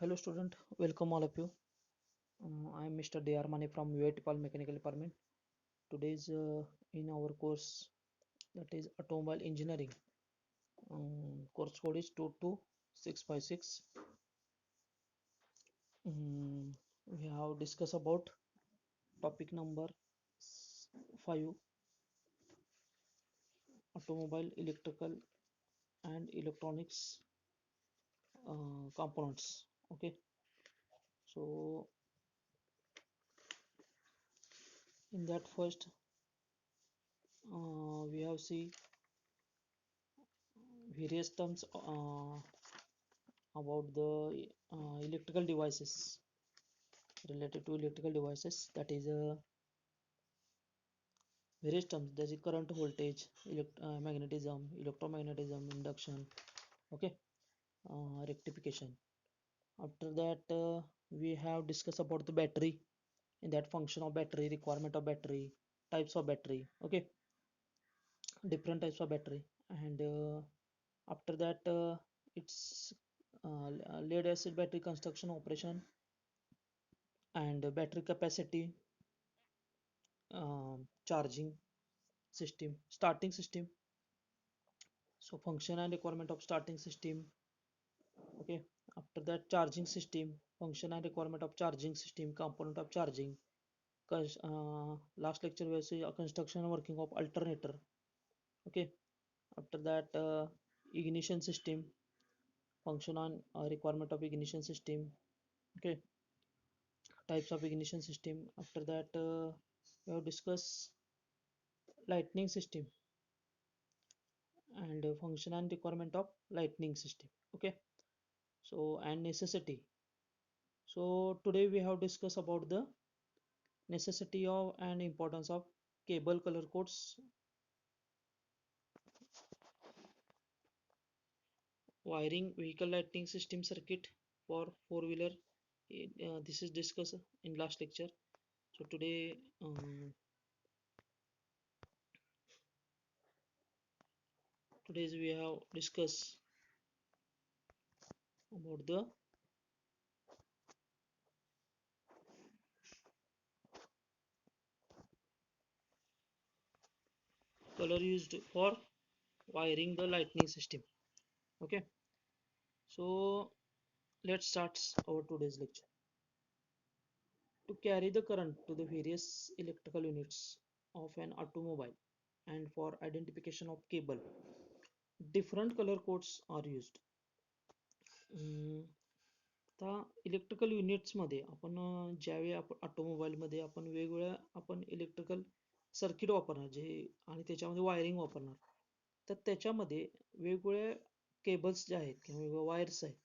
Hello student, welcome all of you. I am Mr. D.R. Mane from UITPAL Mechanical Department. Today's in our course that is Automobile Engineering. Course code is 22656. We have discussed about topic number 5, automobile electrical and electronics components. Okay, so in that first we have see various terms about the electrical devices related to electrical devices, that is various terms, there is current, voltage, magnetism, electromagnetism, induction. Okay, rectification. After that we have discussed about the battery, in that function of battery, requirement of battery, types of battery. Okay, different types of battery. And after that it's lead acid battery construction, operation, and battery capacity, charging system, starting system. So function and requirement of starting system. Okay, after that charging system, function and requirement of charging system, component of charging. Because last lecture we see a construction and working of alternator. Okay, after that ignition system, function and requirement of ignition system. Okay, types of ignition system. After that we have discussed lightning system and function and requirement of lightning system. Okay, so and necessity. So today we have discussed about the necessity of and importance of cable color codes, wiring vehicle lighting system circuit for four-wheeler. This is discussed in last lecture. So today's we have discussed about the color used for wiring the lightning system. Okay, so let's start our today's lecture. To carry the current to the various electrical units of an automobile and for identification of cable, different color codes are used. आता electrical युनिट्समध्ये आपण ज्यावेळी आपण ऑटोमोबाईलमध्ये आपण वेगवेगळ्या आपण electrical circuit वापरणार जे आणि त्याच्यामध्ये वायरिंग वापरणार, तर त्याच्यामध्ये वेगवेगळ्या केबल्स ज्या आहेत किंवा वेगवेगळ्या वायर्स आहेत,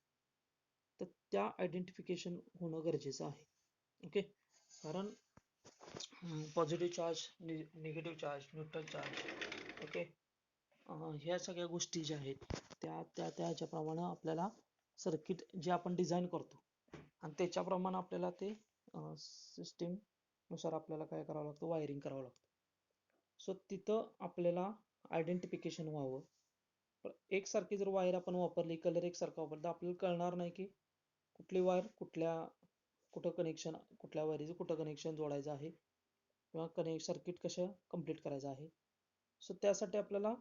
तर त्या आयडेंटिफिकेशन होणं गरजेचं आहे. ओके, कारण positive charge, negative charge, neutral charge. Okay, ह्या सगळ्या गोष्टी ज्या आहेत त्या त्या त्याच्याप्रमाणे आपल्याला सर्किट जे आपण डिझाईन करतो आणि त्याच्याप्रमाणे आपल्याला ते सिस्टीम नुसार आपल्याला काय करावं लागतं, वायरिंग करावं लागतं. सो तिथं आपल्याला आयडेंटिफिकेशन व्हावं. एकसारखी जर वायर आपण वापरली, कलर एकसारखा वापरला, तर आपल्याला कळणार नाही की कुठली वायर कुठं कनेक्शन, कुठल्या वायरीचं कुठं कनेक्शन जोडायचं आहे किंवा सर्किट कसं कम्प्लीट करायचं आहे. सो त्यासाठी आपल्याला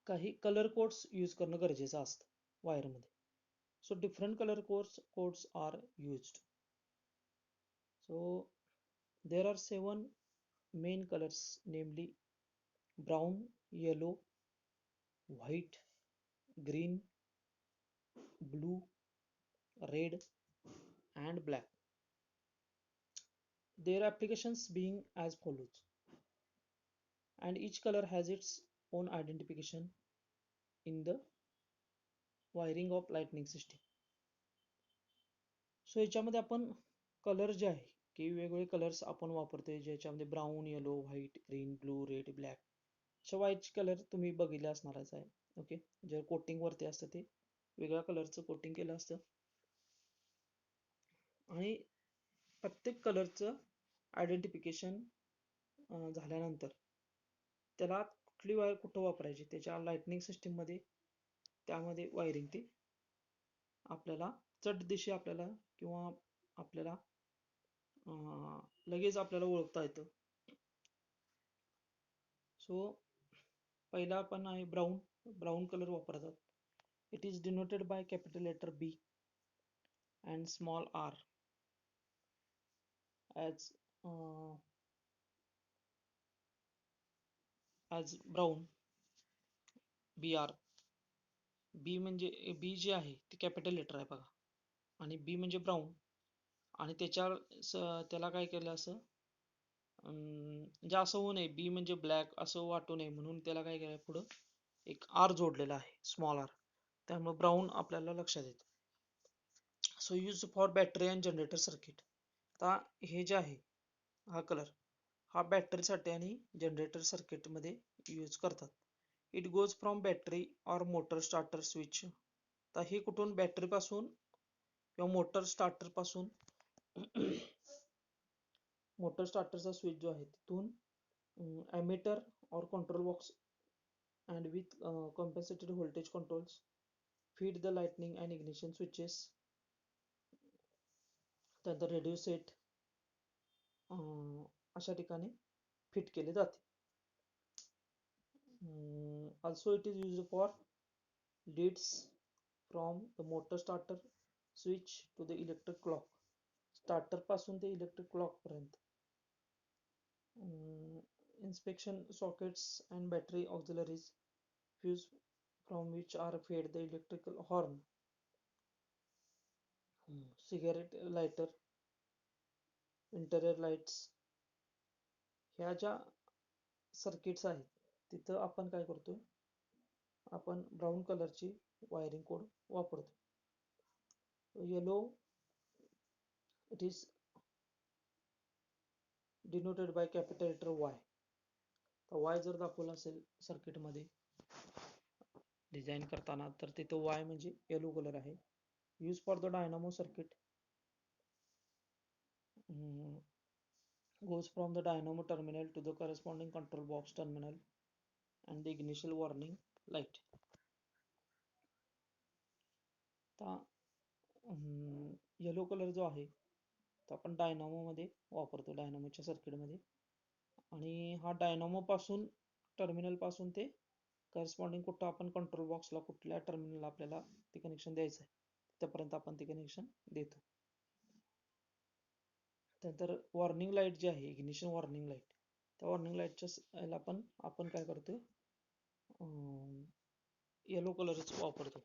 काही कलर कोड्स यूज करणं गरजेचं असतं वायरमध्ये. So different color codes are used. So there are 7 main colors, namely brown, yellow, white, green, blue, red, and black. Their applications being as follows, and each color has its own identification in the wiring of lightning system. So याच्यामध्ये आपण colour जे आहे की वेगवेगळे colours आपण वापरतोय, ज्याच्यामध्ये brown, yellow, white, green, blue, red, black. अशा व्हाईट कलर तुम्ही बघितले असणारच आहे. ओके, जे कोटिंग वरती असतं ते वेगळ्या कलरचं कोटिंग केलं असतं आणि प्रत्येक कलरचं आयडेंटिफिकेशन झाल्यानंतर त्याला कुठली वायर कुठं वापरायची त्याच्या लाइटनिंग सिस्टीम मध्ये त्यामध्ये वायरिंग ती आपल्याला चट दिशी आपल्याला किंवा आपल्याला लगेच आपल्याला ओळखता येतं. सो पहिला आपण आहे ब्राऊन. ब्राऊन कलर वापरतात. It is denoted by capital letter B and small r as brown. BR. B म्हणजे बी जे आहे ते कॅपिटल लेटर आहे बघा, आणि बी म्हणजे ब्राऊन, आणि त्याला काय केलं असं, म्हणजे असं होऊ नये बी म्हणजे ब्लॅक असं वाटू नये म्हणून त्याला काय केलं पुढं एक आर जोडलेला आहे, स्मॉल आर. त्यामुळे ब्राऊन आपल्याला लक्षात येतं. So use for battery and generator circuit. आता हे जे आहे हा कलर हा बॅटरीसाठी आणि जनरेटर सर्किट मध्ये यूज करतात. It goes from battery or motor starter switch. तर हे कुठून बॅटरी पासून किंवा मोटर स्टार्टर पासून मोटर स्टार्टरचा स्विच जो आहे तिथून ammeter or control box and with compensated voltage controls feed the lightning and ignition switches. त्यानंतर रेडिओ सेट अशा ठिकाणी फिट केले जाते. Also it is used for leads from the motor starter switch to the electric clock. Starter पासून ते electric clock पर्यंत. Inspection sockets and battery auxiliaries fuse from which are fed the electrical horn. Cigarette lighter, interior lights, ह्या ज्या circuits आहेत तिथं आपण काय करतोय, आपण ब्राऊन कलरची वायरिंग कोड वापरतो. Yellow it is denoted by capital letter Y. तर Y जर दाखवला असेल सर्किटमध्ये डिझाईन करताना तर तिथं Y म्हणजे येलो कलर आहे. Use for the dynamo circuit. Goes from the dynamo terminal to the corresponding control box terminal and the ignition warning light. आता येलो कलर जो आहे तो आपण डायनामो मध्ये वापरतो, डायनामोच्या सर्किटमध्ये. आणि हा डायनामो पासून टर्मिनल पासून ते करस्पॉन्डिंग कुठं आपण कंट्रोल बॉक्सला कुठल्या टर्मिनलला आपल्याला ते कनेक्शन द्यायचं आहे तिथपर्यंत आपण ते कनेक्शन देतो. त्यानंतर वॉर्निंग लाईट जी आहे, इग्निशन वॉर्निंग लाईट, त्या वॉर्निंग लाईटच्या याला पण आपण काय करतो, येलो कलरच वापरतो.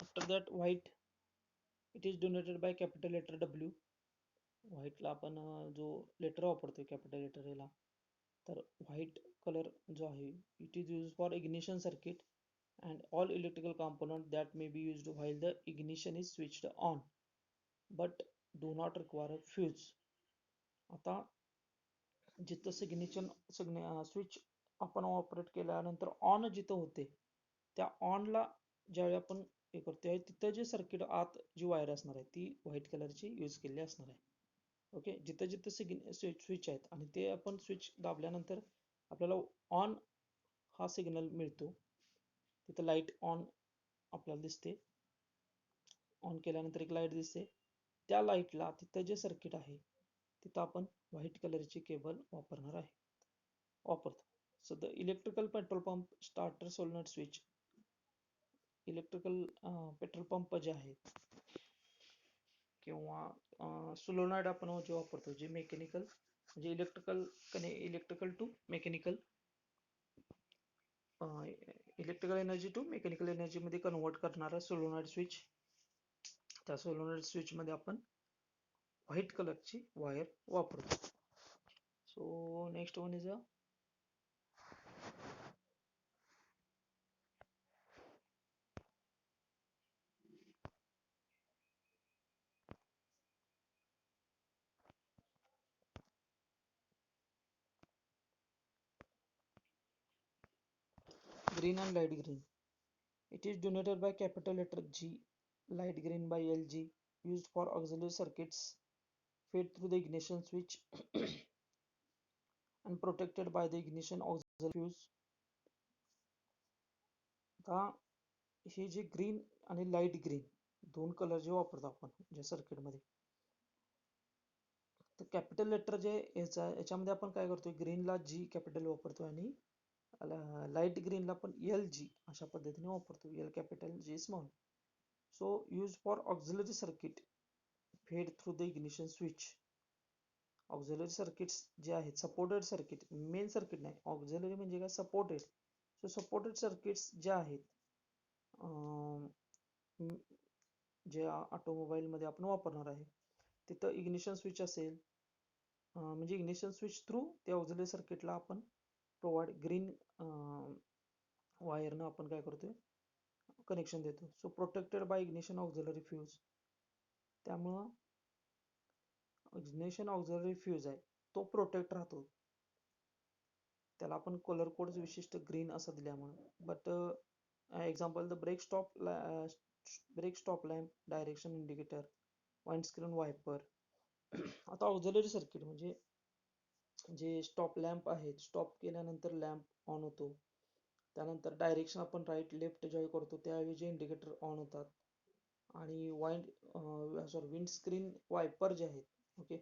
After that white it is donated by capital letter W. व्हाईटला आपण जो लेटर वापरतो कॅपिटल लेटर याला, तर व्हाईट कलर जो आहे it is use for ignition circuit and all electrical component that may be used while the ignition is switched on but do not require a fuse. आता जिथं switch आपण operate केल्यानंतर on जिथं होते त्या ऑनला ज्यावेळी आपण हे करतो तिथं जे सर्किट आत जी वायर असणार आहे ती व्हाईट कलरची यूज केलेली असणार आहे. ओके, जिथं जिथं स्विच आहेत आणि ते आपण स्विच दाबल्यानंतर आपल्याला ऑन हा सिग्नल मिळतो, तिथं लाईट ऑन आपल्याला दिसते, ऑन केल्यानंतर एक लाईट दिसते, त्या लाईटला तिथं जे सर्किट आहे तिथं आपण व्हाईट कलरची केबल वापरतो. So the electrical petrol pump starter solenoid switch. Electrical petrol pump जे आहेत किंवा सोलोनॉइड आपण जे वापरतो, जे मेकॅनिकल म्हणजे electrical to mechanical, electrical energy to mechanical energy मध्ये कन्वर्ट करणारा सोलोनॉइड स्विच. त्या सोलोनॉइड स्विच मध्ये आपण व्हाईट कलरची वायर वापरतो. So next one is a green and light green. It is denoted by capital letter G, light green by LG, used for auxiliary circuits fed through the ignition switch and protected by the ignition auxiliary fuse. आता हे जे green आणि light green दोन colour जे वापरतो आपण ज्या सर्किटमध्ये, तर कॅपिटल लेटर जे याच्यामध्ये आपण काय करतोय, ग्रीनला जी कॅपिटल वापरतोय आणि लाईट ग्रीनला पण एल जी अशा पद्धतीने वापरतो, L capital G small. So use for auxiliary circuit fed through the ignition switch. Auxiliary circuits जे आहेत, सपोर्टेड सर्किट, मेन सर्किट नाही, ऑक्झिलरी म्हणजे काय, सपोर्टेड. सो सपोर्टेड सर्किट्स जे आहेत जे ऑटोमोबाईल मध्ये आपण वापरणार आहे, तिथं इग्निशन स्विच असेल, म्हणजे इग्निशन स्विच थ्रू त्या ऑक्झिलरी सर्किटला आपण प्रोव्हाइड ग्रीन वायरनं आपण काय करतोय, कनेक्शन देतो. So protected by ignition auxiliary fuse. त्यामुळं इग्निशन ऑक्झिलरी फ्यूज आहे तो प्रोटेक्ट राहतो, त्याला आपण कलर कोड विशिष्ट ग्रीन असं दिल्यामुळे. But example the break stop lamp, direction indicator, wind screen viper. आता ऑक्झिलरी सर्किट म्हणजे जे स्टॉप लॅम्प आहेत, स्टॉप केल्यानंतर लॅम्प ऑन होतो, त्यानंतर डायरेक्शन आपण राईट लेफ्ट ज्यावेळी करतो त्यावेळी जे इंडिकेटर ऑन होतात, आणि विंड स्क्रीन वायपर जे आहेत, ओके,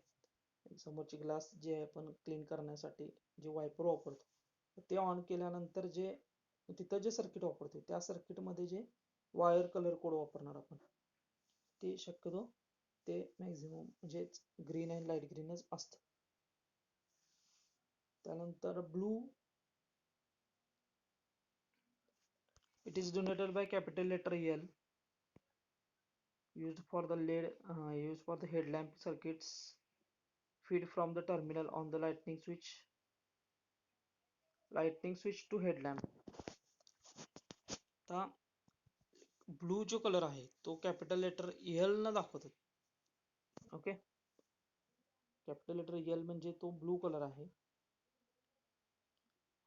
समोरचे ग्लास जे आपण क्लीन करण्यासाठी जे वायपर वापरतो ते ऑन केल्यानंतर जे तिथं जे सर्किट वापरतो त्या सर्किटमध्ये जे वायर कलर कोड वापरणार आपण, ते शक्यतो ते मॅक्झिमम म्हणजे ग्रीन अँड लाईट ग्रीनच असतं. त्यानंतर blue, it is denoted by capital letter L, used for the headlamp circuits, feed from the terminal on the lightning switch to headlamp. आता ब्लू जो कलर आहे तो कॅपिटल लेटर एल न दाखवतात, okay. Capital letter L म्हणजे तो blue colour आहे,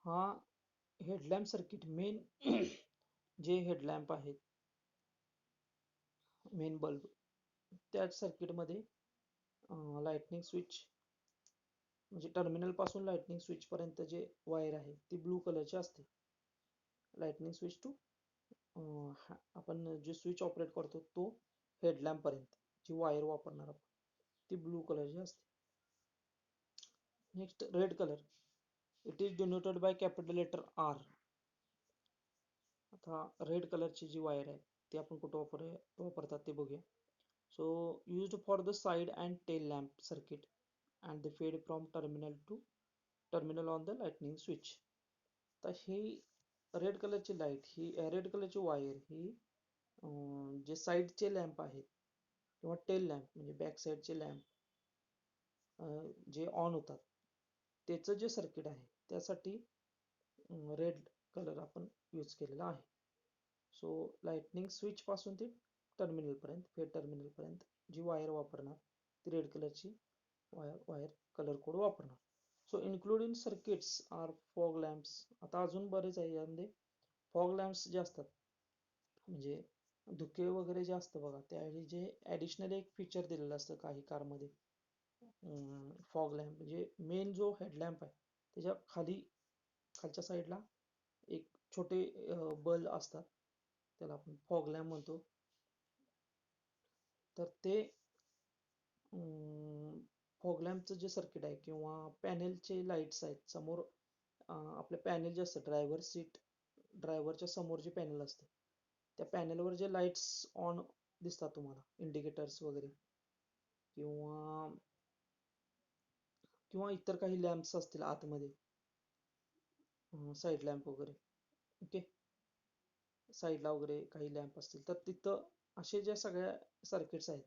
हा हेडलॅम्प सर्किट, मेन जे हेडलॅम्प आहेत, मेन बल्ब, त्या सर्किटमध्ये लाइटनिंग स्विच म्हणजे टर्मिनल पासून लाइटनिंग स्विच पर्यंत जे वायर आहे ती ब्लू कलरची असते. लाइटनिंग स्विच टू आपण जे स्विच ऑपरेट करतो तो हेडलॅम्प पर्यंत जी वायर वापरणार आपण ती ब्लू कलरची असते. Next red colour, it is denoted by capital letter R. आता रेड कलरची जी वायर आहे ती आपण कुठं वापरतात ते बघूया. So used for the side and tail lamp circuit and the fed from terminal on the lightning switch. तर ही रेड कलरची लाईट, ही रेड कलरची वायर ही जे साईडचे लॅम्प आहेत किंवा टेल लॅम्प म्हणजे बॅक साईडचे लॅम्प जे ऑन होतात त्याचं जे सर्किट आहे त्यासाठी रेड कलर आपण यूज केलेला आहे. सो लाइटनिंग स्विच पासून ते टर्मिनल पर्यंत, फेड टर्मिनल पर्यंत जी वायर वापरणार ती रेड कलरची वायर कलर कोड वापरणार. So including circuits are fog lamps. आता अजून बरेच आहे यामध्ये. फॉग लॅम्प्स जे असतात म्हणजे धुके वगैरे जे असतं बघा, त्यावेळी जे ॲडिशनल एक फीचर दिलेलं असतं काही कारमध्ये, फॉग लॅम्प म्हणजे मेन जो हेडलॅम्प आहे त्याच्या खालच्या साईडला एक छोटे बल्ब असतात, त्याला आपण फॉग लॅम्प म्हणतो. तर ते फॉग लॅम्पचं जे सर्किट आहे किंवा पॅनेलचे लाईट्स आहेत समोर, आपल्या पॅनेल जे असतं ड्रायव्हरच्या समोर जे पॅनेल असते त्या पॅनेलवर जे लाईट्स ऑन दिसतात तुम्हाला, इंडिकेटर्स वगैरे किंवा इतर काही लॅम्प्स असतील आतमध्ये, साईड लॅम्प वगैरे, ओके, साईडला वगैरे काही लॅम्प असतील, तर तिथं असे ज्या सगळ्या सर्किट्स आहेत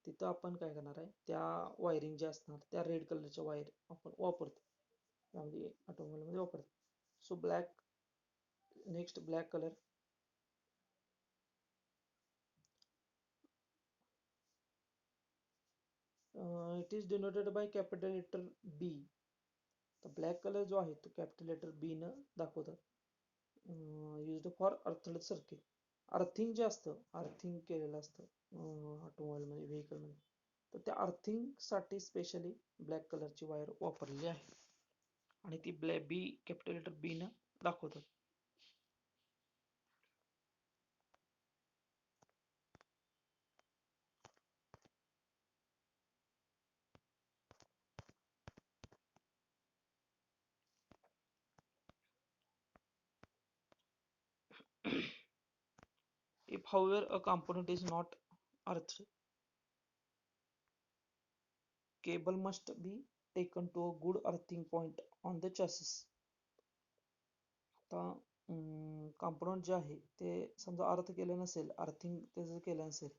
तिथं आपण काय करणार आहे, त्या वायरिंग ज्या असणार त्या रेड कलरच्या वायर आपण वापरतो, त्यामध्ये ऑटोमोबाईलमध्ये वापरतो. So next black colour, it is denoted by capital letter B. तर ब्लॅक कलर जो आहे तो कॅपिटल लेटर बी न दाखवतात. Used for earthed circuit. Earthing जे असतं, अर्थिंग केलेलं असतं ऑटोमोबाईलमध्ये, व्हेकलमध्ये, तर त्या अर्थिंगसाठी स्पेशली ब्लॅक कलरची वायर वापरलेली आहे आणि ती black B capital letter B न दाखवतात. If however a component is not earthed, cable must be taken to a good earthing point on the chassis. आता component जे आहे ते समजा अर्थ केलं नसेल, अर्थिंग त्याचं केलं नसेल,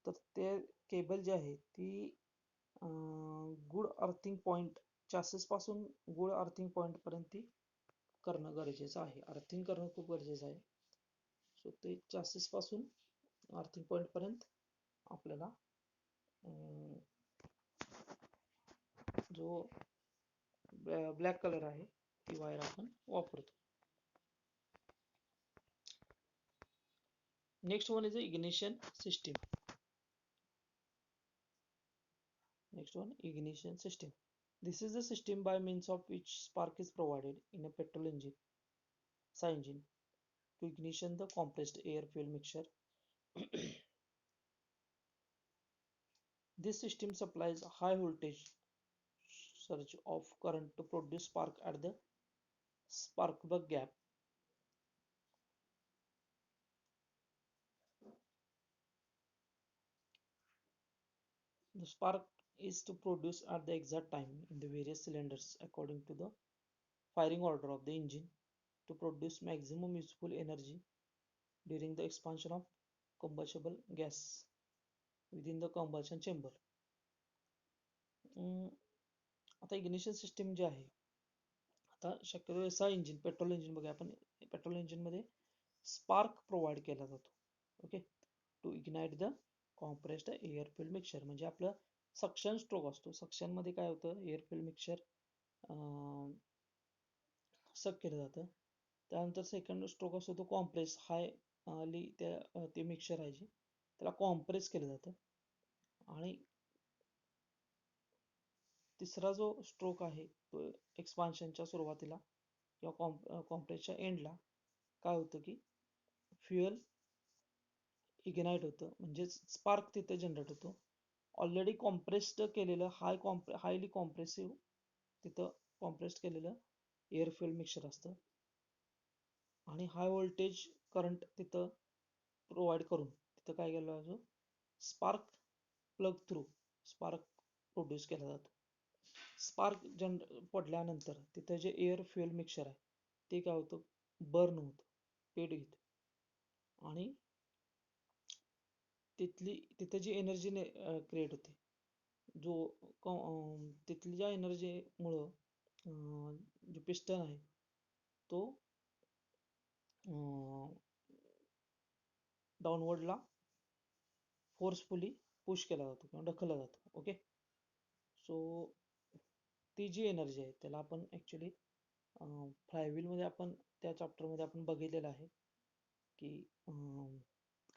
तर ते केबल जे आहे ती गुड अर्थिंग पॉइंट चॅसिस पासून गुड अर्थिंग पॉइंट पर्यंत ती करणं गरजेचं आहे. अर्थिंग करणं खूप गरजेचं आहे. सो ते चॅसिस पासून अर्थिंग पॉइंट पर्यंत आपल्याला जो ब्लॅक कलर आहे ती वायर आपण वापरतो. Next one is ignition system. Next one, ignition system. This is the system by means of which spark is provided in a petrol engine, SI engine, to ignition the compressed air fuel mixture. This system supplies high voltage surge of current to produce spark at the spark plug gap. The spark is to produce at the exact time in the various cylinders according to the firing order of the engine to produce maximum useful energy during the expansion of combustible gas within the combustion chamber. आता ignition system जे आहे, आता शक्यतो SI engine, petrol engine बघा आपण, petrol engine मध्ये spark provide केला जातो. Okay, to ignite the compressed air fuel mixture. म्हणजे आपलं सक्शन स्ट्रोक असतो. सक्शन मध्ये काय होतं, एअर फ्युएल मिक्सचर सक केलं जातं. त्यानंतर सेकंड स्ट्रोक असतो तो कॉम्प्रेस, हाय ते मिक्सचर आहे जे त्याला कॉम्प्रेस केलं जातं. आणि तिसरा जो स्ट्रोक आहे तो एक्सपान्शनच्या सुरुवातीला किंवा कॉम्प्रेसच्या एंडला काय होतं की फ्युएल इग्नाइट होतं, म्हणजे स्पार्क तिथे जनरेट होतो. ऑलरेडी कॉम्प्रेस्ड केलेलं हायली कॉम्प्रेसिव्ह तिथं कॉम्प्रेस्ड केलेलं एअर फ्युएल मिक्सचर असतं आणि हाय व्होल्टेज करंट तिथं प्रोव्हाइड करून तिथं काय केलं जातं, spark plug through spark produce केला जातो. स्पार्क पडल्यानंतर तिथं जे एअर फ्युएल मिक्सचर आहे ते काय होतं, बर्न होतं, पेट घेतं आणि तिथं जी एनर्जी क्रिएट होते, जो तिथली ज्या एनर्जीमुळं जो पिस्टन आहे तो डाऊनवर्डला फोर्सफुली पुश केला जातो किंवा ढकलला जातो. ओके, सो ती जी एनर्जी आहे त्याला आपण ॲक्च्युली फ्लायव्हीलमध्ये आपण त्या चॅप्टरमध्ये आपण बघितलेलं आहे की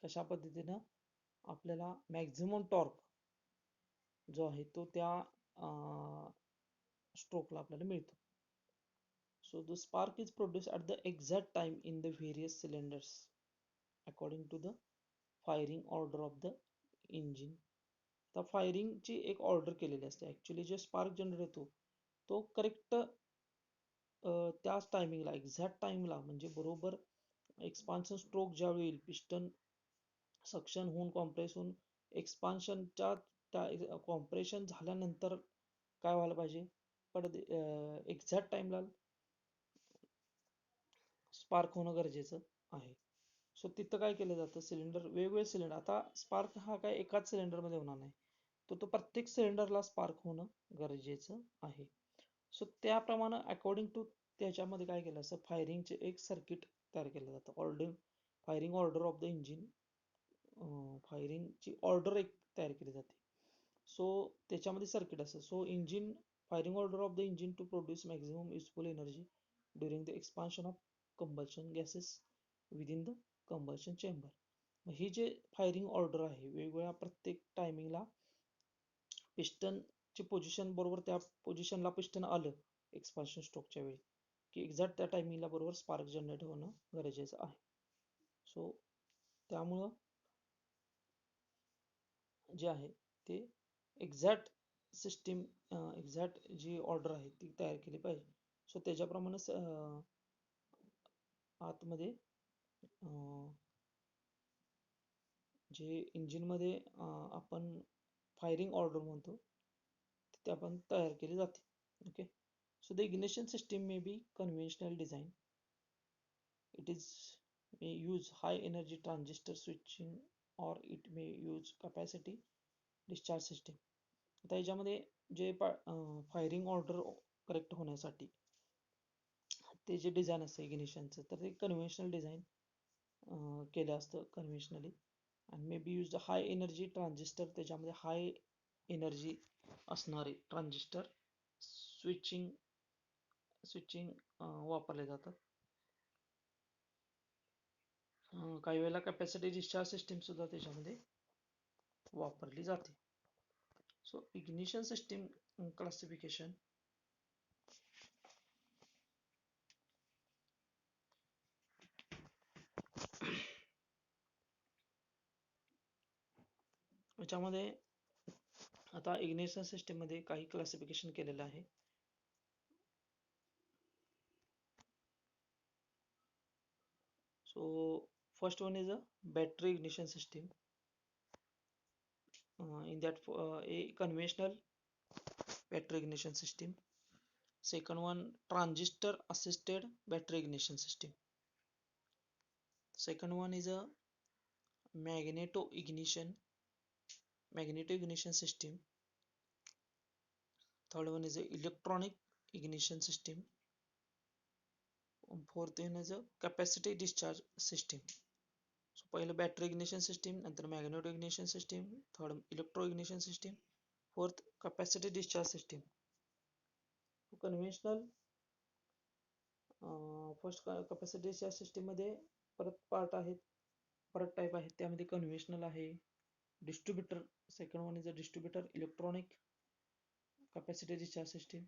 कशा पद्धतीनं आपल्याला मॅक्झिमम टॉर्क जो आहे तो त्या स्ट्रोकला आपल्याला मिळतो. So the spark is produced at the exact time in the various cylinders according to the firing order of the engine. तर फायरिंगची एक ऑर्डर केलेली असते. ॲक्च्युली जे स्पार्क जनरेट होतो तो करेक्ट त्याच टायमिंगला, एक्झॅक्ट टाइमला, म्हणजे बरोबर एक्सपान्शन स्ट्रोक ज्यावेळी येईल, पिस्टन सक्शन होऊन कॉम्प्रेस होऊन एक्सपान्शनच्या त्या कॉम्प्रेशन झाल्यानंतर काय व्हायला पाहिजे, पण एक्झॅक्ट टाइमला स्पार्क होणं गरजेचं आहे. सो तिथं काय केलं जातं, सिलेंडर, वेगवेगळे सिलेंडर, आता स्पार्क हा काय एकाच सिलेंडरमध्ये होणार नाही, तो प्रत्येक सिलेंडरला स्पार्क होणं गरजेचं आहे. सो त्याप्रमाणे अकॉर्डिंग टू त्याच्यामध्ये काय केलं असतं, फायरिंगचे एक सर्किट तयार केलं जातं. Firing order of the engine, फायरिंगची ऑर्डर एक तयार केली जाते. सो त्याच्यामध्ये सर्किट असतं. So firing order of the engine to produce maximum useful energy during the expansion of combustion gases within the combustion chamber. ही जे फायरिंग ऑर्डर आहे, वेगवेगळ्या प्रत्येक टायमिंगला पिस्टनची पोझिशन बरोबर त्या पोझिशनला पिस्टन आलं एक्सपान्शन स्ट्रोकच्या वेळी की एक्झॅक्ट त्या टायमिंगला बरोबर स्पार्क जनरेट होणं गरजेचं आहे. सो त्यामुळं जे आहे ते एक्झॅक्ट सिस्टीम, एक्झॅक्ट जी ऑर्डर आहे ती तयार केली पाहिजे. सो त्याच्याप्रमाणेच आतमध्ये जे इंजिनमध्ये आपण फायरिंग ऑर्डर म्हणतो ते आपण तयार केली जाते. Okay. So the ignition system may be conventional design. It is may use high energy transistor switching or it may use capacity discharge system. आता याच्यामध्ये जे फायरिंग ऑर्डर करेक्ट होण्यासाठी ते जे डिझाईन असतं इग्निशनचं तर ते कन्व्हेन्शनल डिझाईन केलं असतं कन्व्हेन्शनली. आणि may be use high energy transistor, त्याच्यामध्ये हाय एनर्जी असणारे ट्रान्झिस्टर स्विचिंग स्विचिंग वापरले जातात. काही वेळेला कॅपॅसिटी डिस्चार्ज सिस्टीम सुद्धा त्याच्यामध्ये वापरली जाते. So ignition system classification. याच्यामध्ये आता इग्निशन सिस्टीम मध्ये काही क्लासिफिकेशन केलेलं आहे. So first one is a battery ignition system. In that a conventional battery ignition system. Second one, transistor assisted battery ignition system. Second one is a magneto ignition system. Third one is a electronic ignition system. Fourth one is a capacity discharge system. So पहिलं battery ignition system, नंतर magneto ignition system, third electro ignition system, fourth capacity discharge system. Conventional first capacity discharge system मध्ये परत part आहेत, परत type आहेत. त्यामध्ये conventional आहे, distributor. Second one is a distributor electronic capacity discharge system.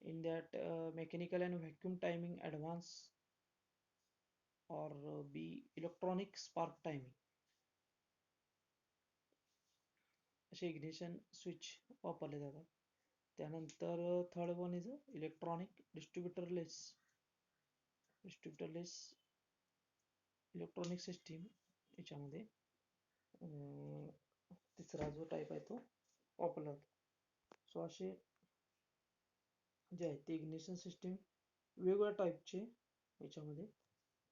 In that mechanical and vacuum timing advance or be electronic spark timing असे ignition switch वापरले जातात. त्यानंतर third one is electronic distributorless electronic system. याच्यामध्ये तिसरा जो type आहे तो वापरला जातो. सो असे जे आहे ते इग्निशन सिस्टीम वेगवेगळ्या टाईपचे याच्यामध्ये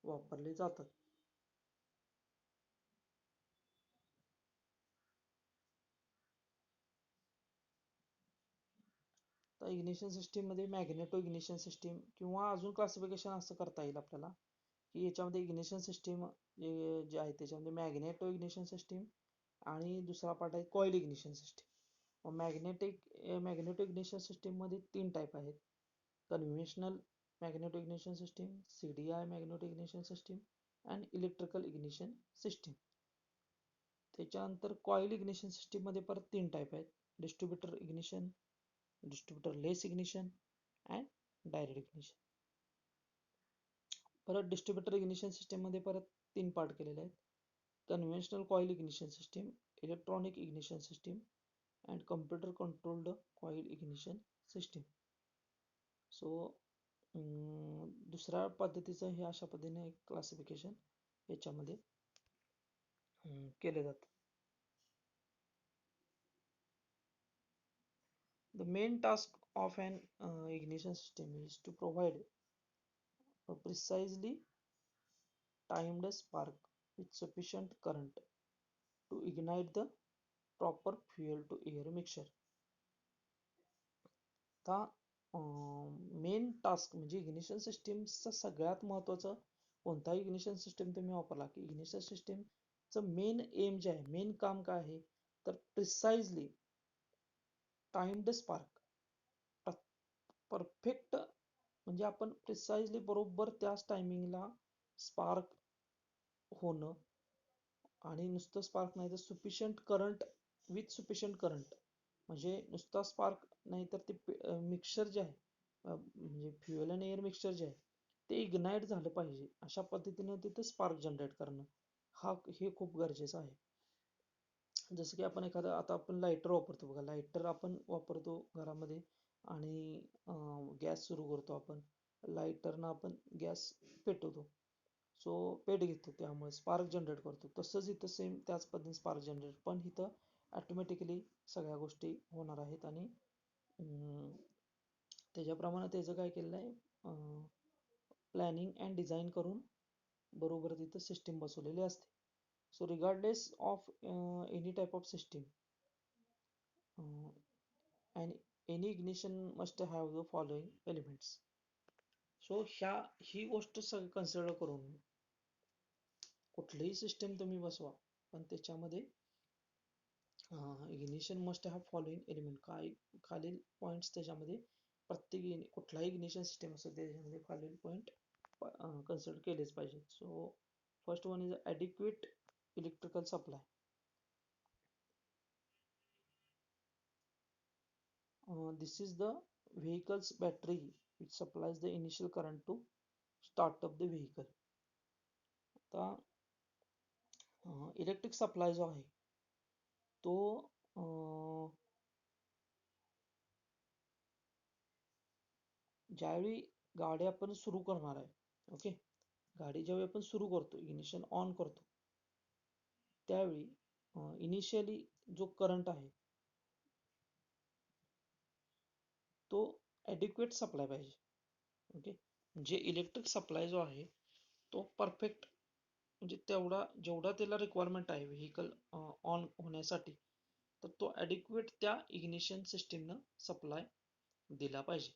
वापरले जातात. तर इग्निशन सिस्टीम मध्ये मॅग्नेटो इग्निशन सिस्टीम किंवा अजून क्लासिफिकेशन असं करता येईल आपल्याला की याच्यामध्ये इग्निशन सिस्टीम जे आहे त्याच्यामध्ये मॅग्नेटो इग्निशन सिस्टीम आणि दुसरा पार्ट आहे coil ignition system. Magneto ignition system मध्ये 3 टाईप आहेत. Conventional magneto ignition system, CDI magneto ignition system आणि इलेक्ट्रिकल इग्निशन सिस्टीम. त्याच्यानंतर कॉइल इग्निशन सिस्टीम मध्ये परत 3 टाईप आहेत. Distributor ignition, distributorless ignition and direct ignition. परत डिस्ट्रीब्युटर इग्निशन सिस्टीम मध्ये परत 3 पार्ट केलेले आहेत. Conventional coil ignition system, electronic ignition system and computer controlled coil ignition system. So दुसऱ्या पद्धतीचं हे अशा पद्धतीने एक क्लासिफिकेशन याच्यामध्ये केले जातं. The main task of an ignition system is to provide a precisely timed spark with sufficient current to ignite the proper fuel to air mixture. आता मेन टास्क म्हणजे इग्निशन सिस्टीमचा सगळ्यात महत्वाचं कोणताही इग्निशन सिस्टीम तुम्ही वापरला की इग्निशन सिस्टीमचं मेन एम जे आहे, मेन काम काय आहे तर प्रिसाइजली टाइम्ड स्पार्क, परफेक्ट म्हणजे आपण प्रिसाइजली बरोबर त्याच टायमिंगला स्पार्क होणं, आणि नुसतं स्पार्क नाही तर sufficient current, with sufficient current, म्हणजे नुसता स्पार्क नाही तर ते मिक्सचर जे आहे, म्हणजे फ्युएल आणि एअर मिक्सचर जे आहे ते इग्नाइट झालं पाहिजे, अशा पद्धतीनं तिथं स्पार्क जनरेट करणं हे खूप गरजेचं आहे. जसं की आपण एखादा, आता आपण लायटर वापरतो बघा, लायटर आपण वापरतो घरामध्ये आणि गॅस सुरू करतो आपण, लायटरनं आपण गॅस पेटवतो, सो पेट घेतो, त्यामुळे स्पार्क जनरेट करतो. तसंच इथं सेम त्याच पद्धतीने स्पार्क जनरेट, पण इथं ऑटोमॅटिकली सगळ्या गोष्टी होणार आहेत. आणि त्याच्याप्रमाणे त्याचं काय केलेलं आहे, प्लॅनिंग अँड डिझाईन करून बरोबर तिथं सिस्टीम बसवलेली असते. So regardless of any type of system, and any ignition must have the following elements. So ही गोष्ट सगळं कन्सिडर करून कुठलीही सिस्टीम तुम्ही बसवा, पण त्याच्यामध्ये ignition must have following element, काय खालील पॉईंट्स त्याच्यामध्ये, प्रत्येक कुठलाही इग्निशन सिस्टीम असतो त्याच्यामध्ये खालील पॉईंट कन्सिडर केलेच पाहिजेत. So first one is adequate electrical supply. This is the vehicle's battery which supplies the initial current to start up the vehicle. आता इलेक्ट्रिक सप्लाय जो आहे तो ज्यावेळी गाडी आपण सुरू करणार आहे, ओके, गाडी ज्यावेळी आपण सुरू करतो, इग्निशन ऑन करतो, त्यावेळी इनिशियली जो करंट आहे तो ॲडिक्वेट सप्लाय पाहिजे. ओके, म्हणजे इलेक्ट्रिक सप्लाय जो आहे तो परफेक्ट, म्हणजे तेवढा जेवढा त्याला रिक्वायरमेंट आहे व्हेकल ऑन होण्यासाठी, तर तो ॲडिक्वेट त्या इग्निशन सिस्टीमनं सप्लाय दिला पाहिजे.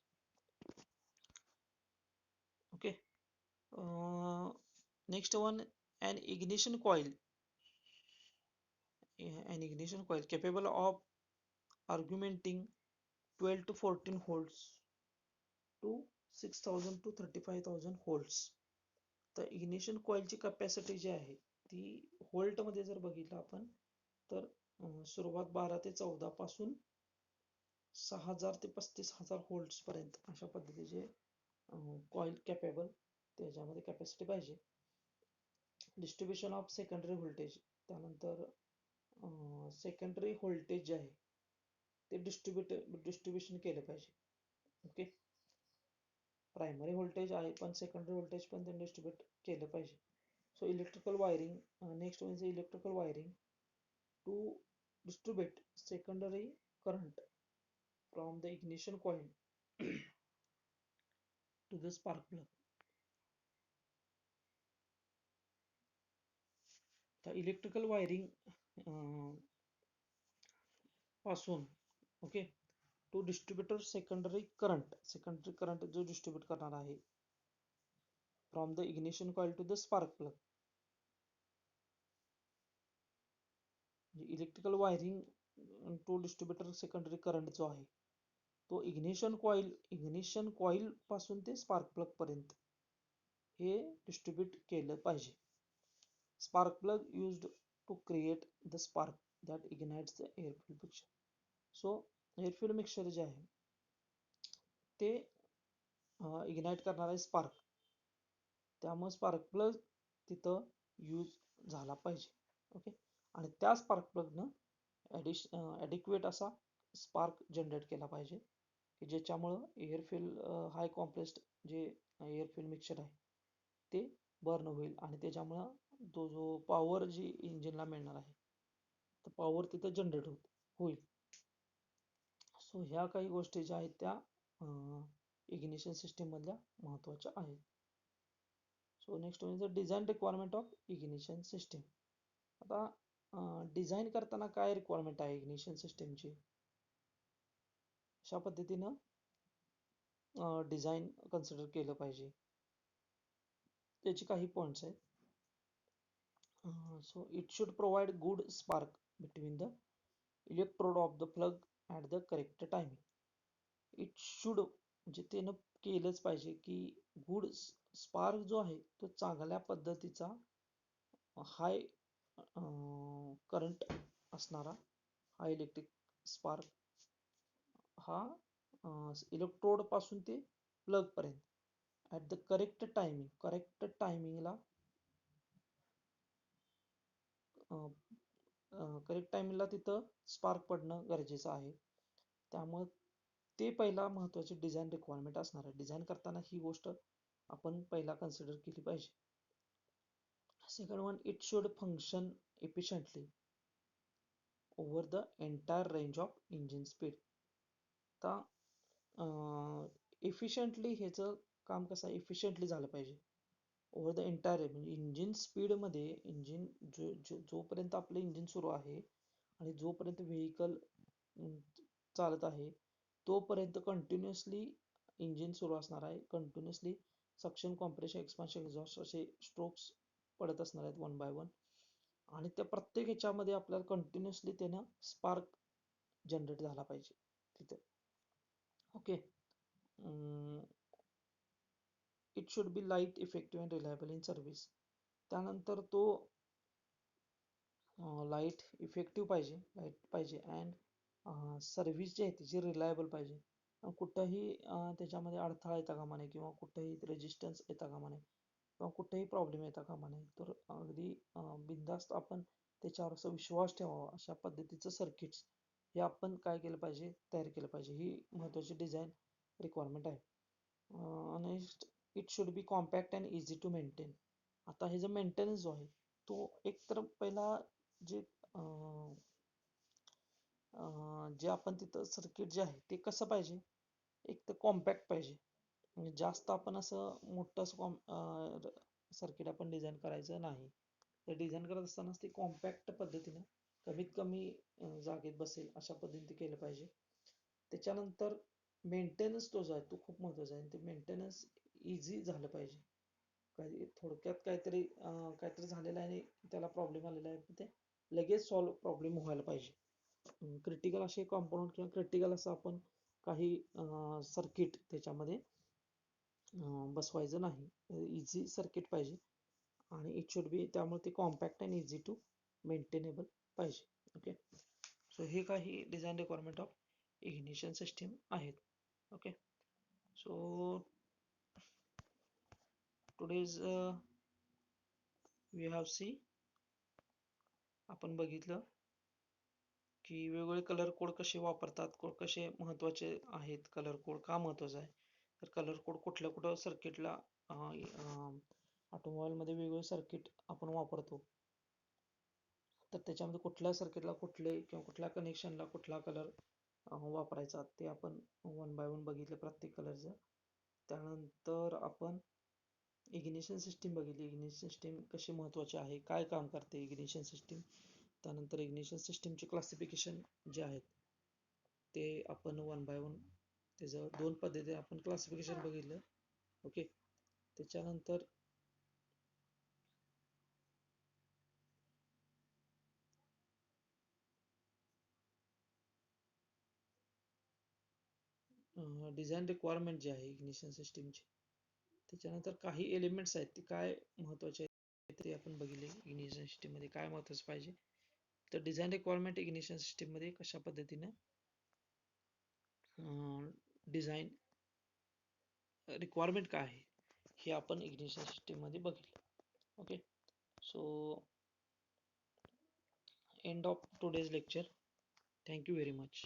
Okay, next one, an ignition coil capable of augmenting 12 to 14 volts to 6,000 to 35,000 volts. तर इग्निशन कॉइलची कॅपॅसिटी जी आहे ती व्होल्टमध्ये जर बघितलं आपण, तर सुरुवात 12 ते 14 पासून 6,000 ते 35,000 व्होल्ट्स पर्यंत अशा पद्धतीचे कॉइल कॅपेबल त्याच्यामध्ये कॅपॅसिटी पाहिजे. डिस्ट्रीब्युशन ऑफ सेकंडरी व्होल्टेज, त्यानंतर सेकंडरी व्होल्टेज जे आहे ते डिस्ट्रीब्युशन केलं पाहिजे. ओके, प्रायमरी व्होल्टेज आहे पण सेकंडरी व्होल्टेज पण त्यांनी डिस्ट्रीब्यूट केलं पाहिजे. सो इलेक्ट्रिकल वायरिंग, नेक्स्ट म्हणजे electrical wiring to distribute secondary current from the ignition coil to the spark plug. तर इलेक्ट्रिकल वायरिंग पासून, okay, to distributor secondary current जो डिस्ट्रीब्यूट करणार आहे from the ignition coil to the spark plug. Electrical wiring to distributor secondary current जो आहे तो ignition coil पासून ते स्पार्क प्लग पर्यंत हे डिस्ट्रीब्यूट केलं पाहिजे. Spark plug used to create the spark that ignites the air fuel mixture. So air fuel mixture जे आहे ते इग्नाइट करणार आहे स्पार्क, त्यामुळे स्पार्क प्लग तिथं यूज झाला पाहिजे. ओके, आणि त्या स्पार्क प्लगनं ॲडिक्वेट असा स्पार्क जनरेट केला पाहिजे की ज्याच्यामुळं एअर फ्युल हाय कॉम्प्रेस्ड जे एअर फ्युल मिक्सचर आहे ते बर्न होईल, आणि त्याच्यामुळं तो जो पॉवर जी इंजिनला मिळणार आहे तर पॉवर तिथं जनरेट होईल. सो ह्या काही गोष्टी ज्या आहेत त्या इग्निशन सिस्टीम मधल्या महत्त्वाच्या आहेत. सो नेक्स्ट म्हणजे design requirement of ignition system. आता डिझाईन करताना काय रिक्वायरमेंट आहे इग्निशन सिस्टीमची, अशा पद्धतीनं डिझाईन कन्सिडर केलं पाहिजे. त्याचे काही पॉईंट्स आहेत. So it should provide good spark between the electrode of the plug at the correct timing. It should म्हणजे त्यानं केलंच पाहिजे की गुड स्पार्क जो आहे तो चांगल्या पद्धतीचा हाय करंट असणारा हा इलेक्ट्रिक स्पार्क हा इलेक्ट्रोड पासून ते प्लग पर्यंत ॲट द करेक्ट टायमिंगला करेक्ट टायमिंगला तिथं स्पार्क पडणं गरजेचं आहे. त्यामुळं ते पहिला महत्त्वाची डिझाईन रिक्वायरमेंट असणार आहे. डिझाईन करताना ही गोष्ट आपण पहिला कन्सिडर केली पाहिजे. Second one, it should function efficiently over the entire range of engine speed. आता एफिशियंटली ह्याचं काम कसं एफिशियंटली झालं पाहिजे ओव्हर द एंटायर म्हणजे इंजिन स्पीडमध्ये इंजिन जोपर्यंत आपलं इंजिन सुरू आहे आणि जोपर्यंत व्हेकल चालत आहे तोपर्यंत कंटिन्युअसली इंजिन सुरू असणार आहे. Continuously suction, compression, expansion, exhaust असे स्ट्रोक्स पडत असणार आहेत वन बाय वन. आणि त्या प्रत्येक ह्याच्यामध्ये आपल्याला कंटिन्युअसली त्यानं स्पार्क जनरेट झाला पाहिजे तिथं. Okay. It should B light, effective and reliable in service. त्यानंतर तो लाईट इफेक्टिव्ह पाहिजे अँड सर्व्हिस जी आहे तिची रिलायबल पाहिजे. कुठंही त्याच्यामध्ये अडथळा येता कामा नये किंवा कुठंही रेजिस्टन्स येता कामा नये किंवा कुठेही प्रॉब्लेम येता कामा नये. तर अगदी बिनधास्त आपण त्याच्यावर असं विश्वास ठेवावा अशा पद्धतीचं सर्किट्स हे आपण काय केलं पाहिजे, तयार केलं पाहिजे. ही महत्त्वाची डिझाईन रिक्वायरमेंट आहे. Next, it should be compact and easy to maintain. आता हे जो मेंटेनन्स जो आहे तो एकतर पहिला जे जे आपण तिथं सर्किट जे आहे ते कसं पाहिजे, एक तर कॉम्पॅक्ट पाहिजे. म्हणजे जास्त आपण असं मोठं असं सर्किट आपण डिझाईन करायचं नाही. तर डिझाईन करत असतानाच ते कॉम्पॅक्ट पद्धतीनं कमीत कमी जागेत बसेल अशा पद्धतीने केलं पाहिजे. त्याच्यानंतर मेंटेनन्स तो जो आहे तो खूप महत्त्वाचा आहे. आणि ते मेंटेनन्स इझी झालं पाहिजे. काही थोडक्यात काहीतरी झालेलं आहे आणि त्याला प्रॉब्लेम आलेला आहे ते लगेच प्रॉब्लेम व्हायला पाहिजे. क्रिटिकल असे कॉम्पोनंट किंवा क्रिटिकल असं आपण काही सर्किट त्याच्यामध्ये बसवायचं नाही. इझी सर्किट पाहिजे आणि इट शुड बी त्यामुळे ते compact and easy to maintainable पाहिजे. ओके. सो हे काही design requirement of ignition system आहेत. Okay. So today's we have see आपण बघितलं की वेगवेगळे कलर कोड कसे वापरतात, कसे महत्त्वाचे आहेत, कलर कोड का महत्त्वाचा आहे. तर कलर कोड कुठल्या सर्किटला ऑटोमोबाईलमध्ये वेगवेगळे सर्किट आपण वापरतो. तर त्याच्यामध्ये कुठल्या सर्किटला कुठले किंवा कुठल्या कनेक्शनला कुठला कलर वापरायचा ते आपण वन बाय वन बघितलं प्रत्येक कलरचं. त्यानंतर आपण इग्निशन सिस्टीम बघितली. इग्निशन सिस्टीम कशी महत्त्वाची आहे, काय काम करते इग्निशन सिस्टीम. त्यानंतर इग्निशन सिस्टीमचे क्लासिफिकेशन जे आहेत ते आपण वन बाय वन त्याचं 2 पद्धतीने आपण क्लासिफिकेशन बघितलं. ओके. त्याच्यानंतर डिझाईन रिक्वायरमेंट जी आहे इग्निशन सिस्टीमची, त्याच्यानंतर काही एलिमेंट्स आहेत ते काय महत्त्वाचे आहेत ते आपण बघितले. इग्निशन सिस्टीममध्ये काय महत्त्वाचं पाहिजे, तर डिझाईन रिक्वायरमेंट इग्निशन सिस्टीममध्ये कशा पद्धतीनं डिझाईन रिक्वायरमेंट काय आहे हे आपण इग्निशन सिस्टीममध्ये बघितलं. Okay. So end of today's lecture. Thank you very much.